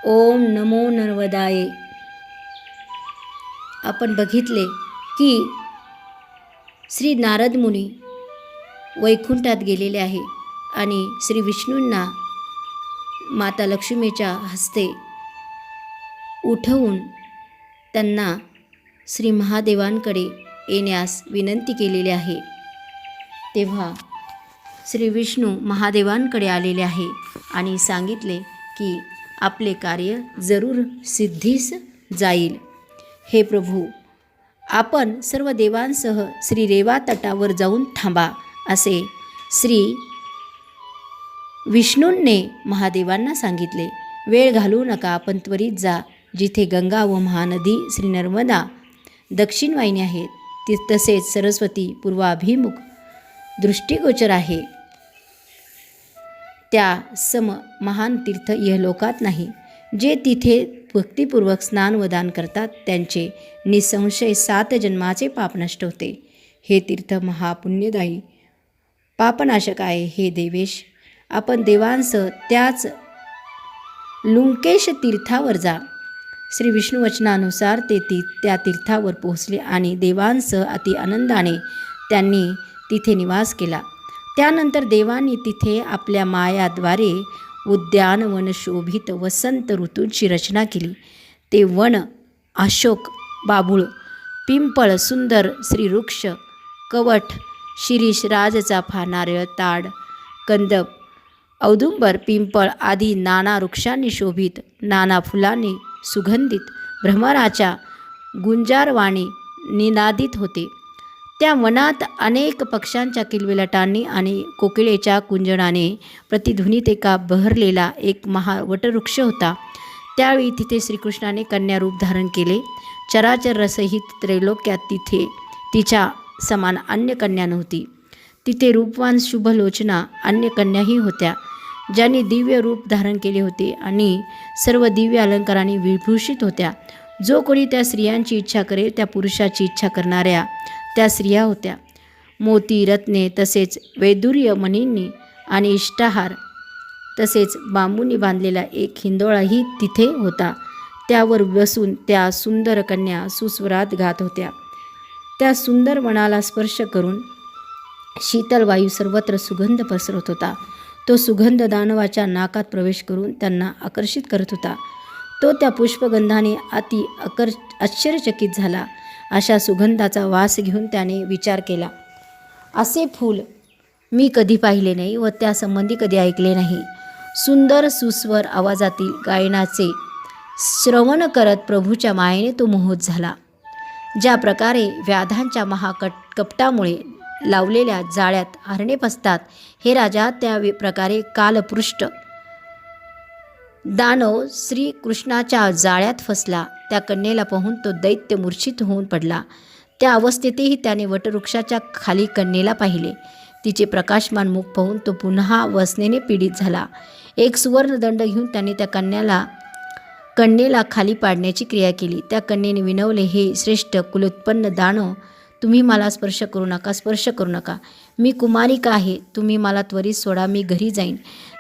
ओम नमो नर्मदाय. आपण बघितले की श्री नारद मुनी वैकुंठात गेलेले आहे आणि श्री विष्णूंना माता लक्ष्मीच्या हस्ते उठवून त्यांना श्री महादेवांकडे येण्यास विनंती केलेली आहे. तेव्हा श्री विष्णू महादेवांकडे आलेले आहे आणि सांगितले की आपले कार्य जरूर सिद्धीस जाईल. हे प्रभू, आपण सर्व देवांसह श्री रेवा तटावर जाऊन थांबा असे श्री विष्णूंनी महादेवांना सांगितले. वेळ घालवू नका, आपण त्वरित जा. जिथे गंगा व महानदी श्री नर्मदा दक्षिण वाहिनी आहेत तसेच सरस्वती पूर्वाभिमुख दृष्टिगोचर आहे, त्या सम महान तीर्थ इहलोकात नाही. जे तिथे भक्तिपूर्वक स्नान व दान करतात त्यांचे निसंशय 7 जन्माचे पाप नष्ट होते. हे तीर्थ महापुण्यदायी पापनाशक आहे. हे देवेश, आपण देवांसह त्याच लुंकेश तीर्थावर जा. श्री विष्णू वचनानुसार ते त्या तीर्थावर पोहोचले आणि देवांसह अति आनंदाने त्यांनी तिथे निवास केला. त्यानंतर देवांनी तिथे आपल्या मायाद्वारे उद्यानवन शोभित वसंत ऋतूंची रचना केली. ते वन अशोक, बाभूळ, पिंपळ, सुंदर श्रीवृक्ष, कवठ, शिरीष, राजचाफा, नारळ, ताड, कंदप, औदुंबर, पिंपळ आदी नाना वृक्षांनी शोभित, नाना फुलांनी सुगंधित, भ्रमराच्या गुंजारवाणी निनादित होते. त्या वनात अनेक पक्ष्यांच्या किलबिलाटांनी आणि कोकिळेच्या कुंजनाने प्रतिध्वनीत एका बहरलेला एक महावटवृक्ष होता. त्यावेळी तिथे श्रीकृष्णाने कन्या रूप धारण केले. चराचर रसहित त्रैलोक्यात तिथे तिच्या समान अन्य कन्या नव्हती. तिथे रूपवान शुभलोचना अन्य कन्याही होत्या, ज्यांनी दिव्य रूप धारण केले होते आणि सर्व दिव्य अलंकारांनी विभूषित होत्या. जो कोणी त्या स्त्रियांची इच्छा करेल त्या पुरुषाची इच्छा करणाऱ्या त्या स्त्रिया होत्या. मोती, रत्ने तसेच वैदुर्य मणींनी आणि इष्टाहार तसेच बांबूंनी बांधलेला एक हिंदोळाही तिथे होता. त्यावर बसून त्या सुंदर कन्या सुस्वरात गात होत्या. त्या सुंदर वनाला स्पर्श करून शीतल वायू सर्वत्र सुगंध पसरत होता. तो सुगंध दानवाच्या नाकात प्रवेश करून त्यांना आकर्षित करत होता. तो त्या पुष्पगंधाने आश्चर्यचकित झाला. अशा सुगंधाचा वास घेऊन त्याने विचार केला, असे फूल मी कधी पाहिले नाही व त्यासंबंधी कधी ऐकले नाही. सुंदर सुस्वर आवाजातील गायनाचे श्रवण करत प्रभूच्या मायेने तो मोहित झाला. ज्या प्रकारे व्याधांच्या कपटामुळे लावलेल्या जाळ्यात हरणे फसतात, हे राजा त्या प्रकारे कालपृष्ठ दानव श्रीकृष्णाच्या जाळ्यात फसला. त्या कन्येला पाहून तो दैत्य मूर्छित होऊन पडला. त्या अवस्थेतही त्याने वटवृक्षाच्या खाली कन्येला पाहिले. तिचे प्रकाशमान मुख पाहून तो पुन्हा वसनेने पीडित झाला. एक सुवर्णदंड घेऊन त्याने त्या कन्येला खाली पाडण्याची क्रिया केली. त्या कन्येने विनवले, हे श्रेष्ठ कुलोत्पन्न दानव, तुम्ही मला स्पर्श करू नका. मी कुमारिका आहे, तुम्ही मला त्वरित सोडा, मी घरी जाईन.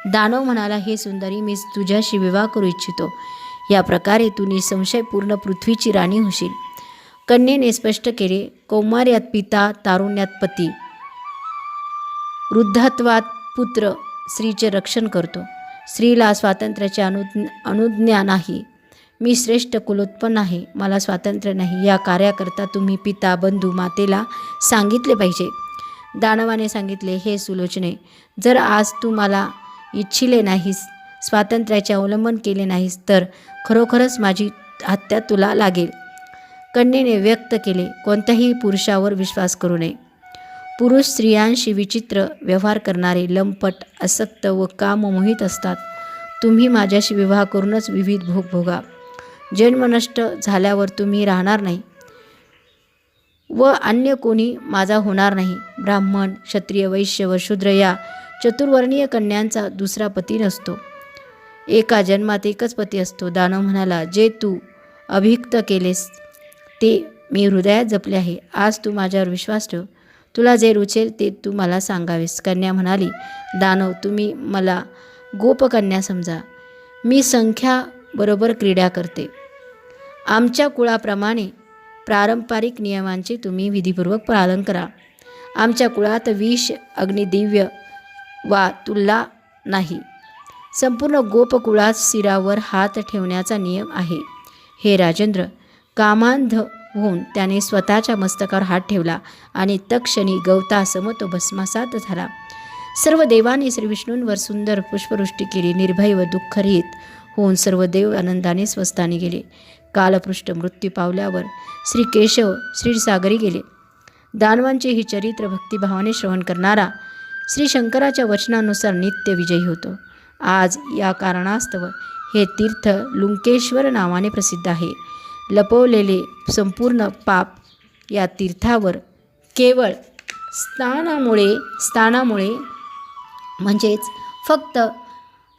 दानव म्हणाला, हे सुंदरी, मी तुझ्याशी विवाह करू इच्छितो. या प्रकारे तू निसंशयपूर्ण पृथ्वीची राणी होशील. कन्येने स्पष्ट केले, कौमार्यात पिता, तारुण्यात पती, वृद्धत्वात पुत्र स्त्रीचे रक्षण करतो. स्त्रीला स्वातंत्र्याची अनुज्ञा नाही. मी श्रेष्ठ कुलोत्पन्न आहे, मला स्वातंत्र्य नाही. या कार्याकरता तुम्ही पिता, बंधू, मातेला सांगितले पाहिजे. दानवाने सांगितले, हे सुलोचने, जर आज तू मला इच्छिले नाहीस, स्वातंत्र्याचे अवलंबन केले नाहीस, तर खरोखरच माझी हत्या तुला लागेल. कन्येने व्यक्त केले, कोणत्याही पुरुषावर विश्वास करू नये. पुरुष स्त्रियांशी विचित्र व्यवहार करणारे, लंपट, आसक्त व काममोहित असतात. तुम्ही माझ्याशी विवाह करूनच विविध भोग भोगा. जन्म नष्ट झाल्यावर तुम्ही राहणार नाही व अन्य कोणी माझा होणार नाही. ब्राह्मण, क्षत्रिय, वैश्य व शूद्र या चतुर्वर्णीय कन्यांचा दुसरा पती नसतो. एका जन्मात एकच पती असतो. दानव म्हणाला, जे तू अभिक्त केलेस ते मी हृदयात जपले आहे. आज तू माझ्यावर विश्वास ठेव. तुला जे रुचेल ते तू मला सांगावेस. कन्या म्हणाली, दानव, तुम्ही मला गोपकन्या समजा. मी संख्या बरोबर क्रीडा करते. आमच्या कुळाप्रमाणे पारंपरिक नियमांचे तुम्ही विधीपूर्वक पालन करा. आमच्या कुळात विष, अग्निदिव्य वा तुल्ला नाही. संपूर्ण गोपकुळात शिरावर हात ठेवण्याचा नियम आहे. हे राजेंद्र, कामांध होऊन त्याने स्वतःच्या मस्तकावर हात ठेवला आणि तत्क्षणी गवतासम तो भस्मसात झाला. सर्व देवांनी श्री विष्णूंवर सुंदर पुष्पवृष्टी केली. निर्भय व दुःखरहित होऊन सर्व देव आनंदाने स्वस्थानी गेले. कालपृष्ठ मृत्यू पावल्यावर श्री केशव क्षीरसागरी गेले. दानवांचे ही चरित्र भक्तिभावाने श्रवण करणारा श्री शंकराच्या वचनानुसार नित्य विजयी होतो. आज या कारणास्तव हे तीर्थ लुंकेश्वर नावाने प्रसिद्ध आहे. लपवलेले संपूर्ण पाप या तीर्थावर केवळ स्नानामुळे म्हणजेच फक्त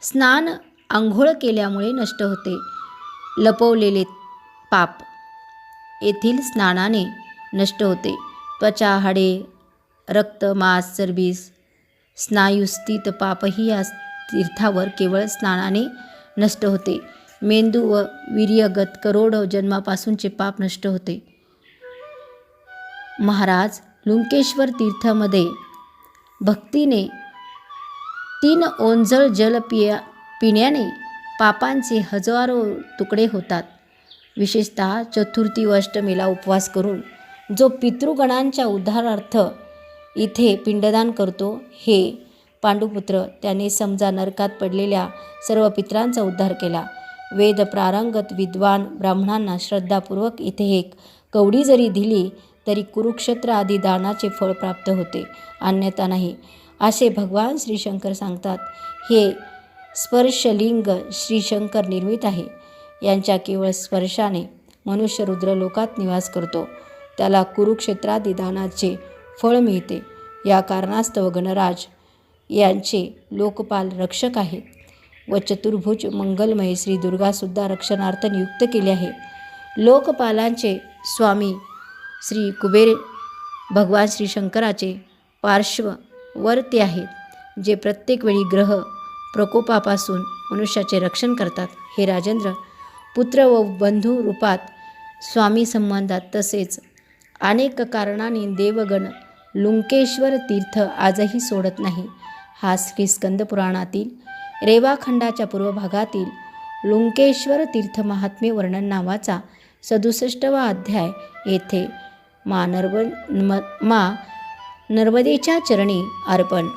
स्नान आंघोळ केल्यामुळे नष्ट होते. लपवलेले पाप येथील स्नानाने नष्ट होते. त्वचा, हाडे, रक्त, मांस, चरबी, स्नायुस्थित पापही या तीर्थावर केवळ स्नानाने नष्ट होते. मेंदू व वीर्यगत करोडो जन्मापासूनचे पाप नष्ट होते. महाराज, लुंकेश्वर तीर्थामध्ये भक्तीने 3 ओंजळ जल पिण्याने पापांचे हजारो तुकडे होतात. विशेषतः चतुर्थी व अष्टमीला उपवास करून जो पितृगणांच्या उद्धारार्थ इथे पिंडदान करतो, हे पांडुपुत्र, त्याने समजा नरकात पडलेल्या सर्व पितरांचा उद्धार केला. वेद प्रारंगत विद्वान ब्राह्मणांना श्रद्धापूर्वक इथे एक कवडी जरी दिली तरी कुरुक्षेत्र आदी दानाचे फळ प्राप्त होते, अन्यथा नाही, असे भगवान श्री शंकर सांगतात. हे स्पर्शलिंग श्री शंकर निर्मित आहे. यांच्या केवळ स्पर्शाने मनुष्य रुद्र लोकात निवास करतो. त्याला कुरुक्षेत्रादी दानाचे फळ मिळते. या कारणास्तव गणराज यांचे लोकपाल रक्षक आहेत व चतुर्भुज मंगलमय श्री दुर्गासुद्धा रक्षणार्थ नियुक्त केले आहे. लोकपालांचे स्वामी श्री कुबेर भगवान श्री शंकराचे पार्श्ववर्ती आहेत, जे प्रत्येक वेळी ग्रह प्रकोपापासून मनुष्याचे रक्षण करतात. हे राजेंद्र, पुत्र व बंधू रूपात स्वामी संबंधात तसेच अनेक कारणांनी देवगण लुंकेश्वर तीर्थ आजही सोडत नाही. हा श्री स्कंद पुराणातील रेवाखंडाच्या पूर्व भागातील लुंकेश्वर तीर्थ महात्म्य वर्णन नावाचा 67वा अध्याय येथे मा नर्मदेच्या चरणी अर्पण.